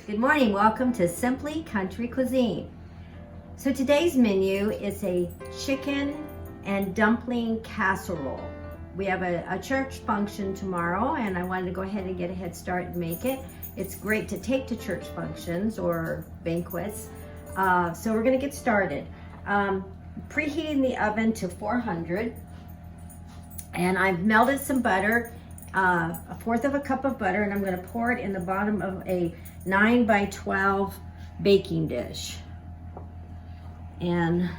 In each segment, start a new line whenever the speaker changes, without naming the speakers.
Good morning, welcome to Simply Country Cuisine. So today's menu is a chicken and dumpling casserole. We have a church function tomorrow and I wanted to go ahead and get a head start and make it. It's great to take to church functions or banquets. So we're gonna get started. Preheating the oven to 400 and I've melted some butter, a fourth of a cup of butter, and I'm gonna pour it in the bottom of a 9 by 12 baking dish. And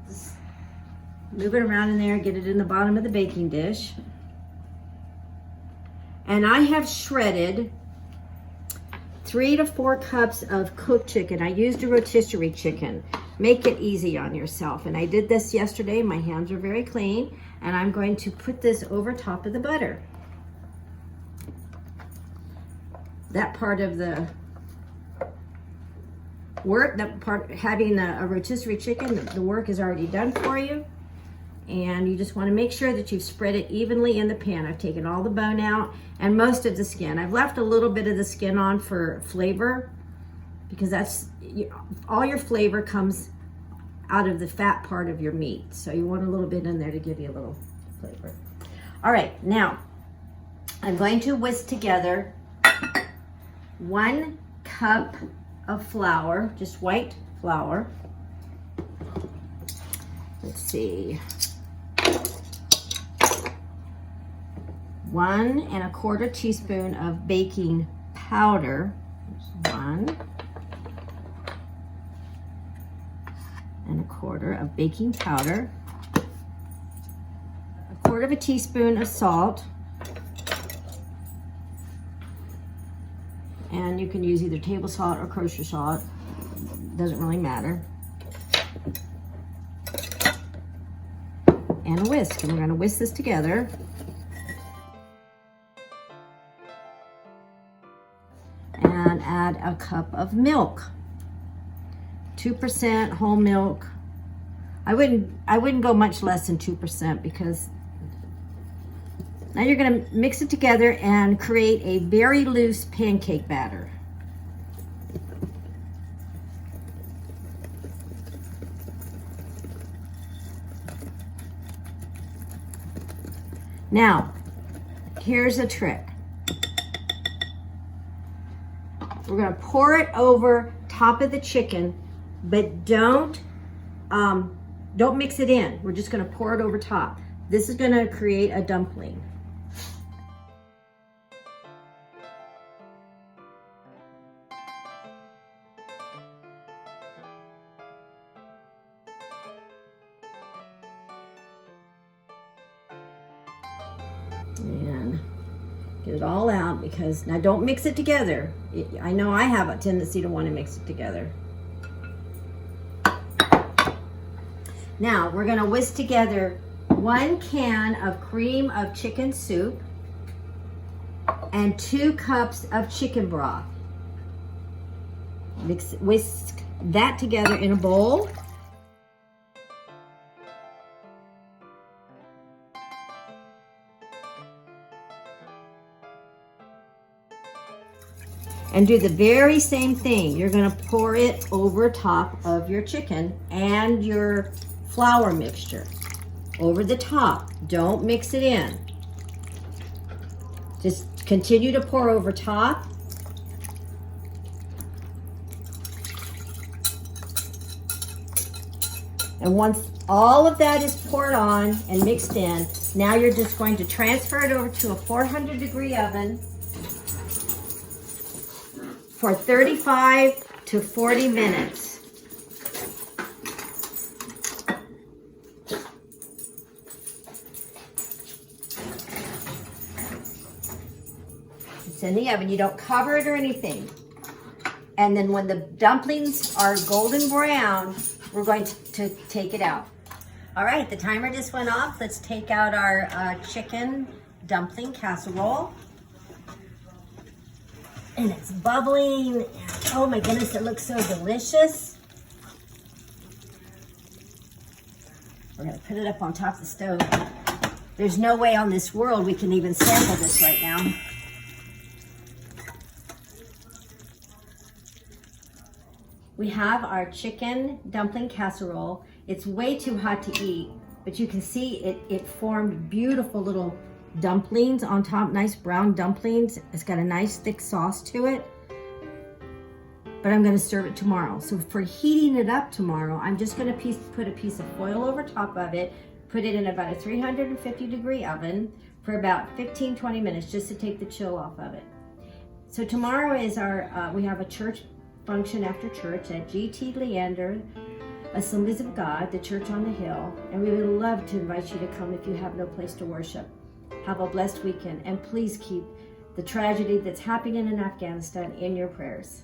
just move it around in there, get it in the bottom of the baking dish. And I have shredded 3 to 4 cups of cooked chicken. I used a rotisserie chicken. Make it easy on yourself. And I did this yesterday. My hands are very clean. And I'm going to put this over top of the butter. That part of the work, having a rotisserie chicken, the work is already done for you. And you just want to make sure that you've spread it evenly in the pan. I've taken all the bone out and most of the skin. I've left a little bit of the skin on for flavor because all your flavor comes out of the fat part of your meat. So you want a little bit in there to give you a little flavor. All right, now I'm going to whisk together 1 cup of flour, just white flour. Let's see. 1 1/4 teaspoon of baking powder. There's 1 1/4 of baking powder. 1/4 teaspoon of salt. And you can use either table salt or kosher salt. Doesn't really matter. And a whisk. And we're going to whisk this together. And add a cup of milk. 2% whole milk. I wouldn't go much less than 2% because now you're going to mix it together and create a very loose pancake batter. Now, here's a trick. We're going to pour it over top of the chicken, but don't mix it in. We're just going to pour it over top. This is going to create a dumpling. And get it all out because now don't mix it together. I know I have a tendency to want to mix it together. Now we're going to whisk together 1 can of cream of chicken soup and 2 cups of chicken broth. Whisk that together in a bowl. And do the very same thing. You're going to pour it over top of your chicken and your flour mixture. Over the top. Don't mix it in. Just continue to pour over top. And once all of that is poured on and mixed in, now you're just going to transfer it over to a 400-degree oven for 35 to 40 minutes. It's in the oven. You don't cover it or anything. And then when the dumplings are golden brown, we're going to take it out. All right, the timer just went off. Let's take out our chicken dumpling casserole. And it's bubbling. Oh my goodness, it looks so delicious. We're gonna put it up on top of the stove. There's no way on this world we can even sample this right now. We have our chicken dumpling casserole. It's way too hot to eat, but you can see it formed beautiful little dumplings on top, nice brown dumplings. It's got a nice thick sauce to it. But I'm gonna serve it tomorrow. So for heating it up tomorrow, I'm just gonna put a piece of foil over top of it, put it in about a 350-degree oven for about 15-20 minutes just to take the chill off of it. So tomorrow is we have a church function after church at GT Leander, Assemblies of God, the church on the hill, and we would love to invite you to come if you have no place to worship. Have a blessed weekend, and please keep the tragedy that's happening in Afghanistan in your prayers.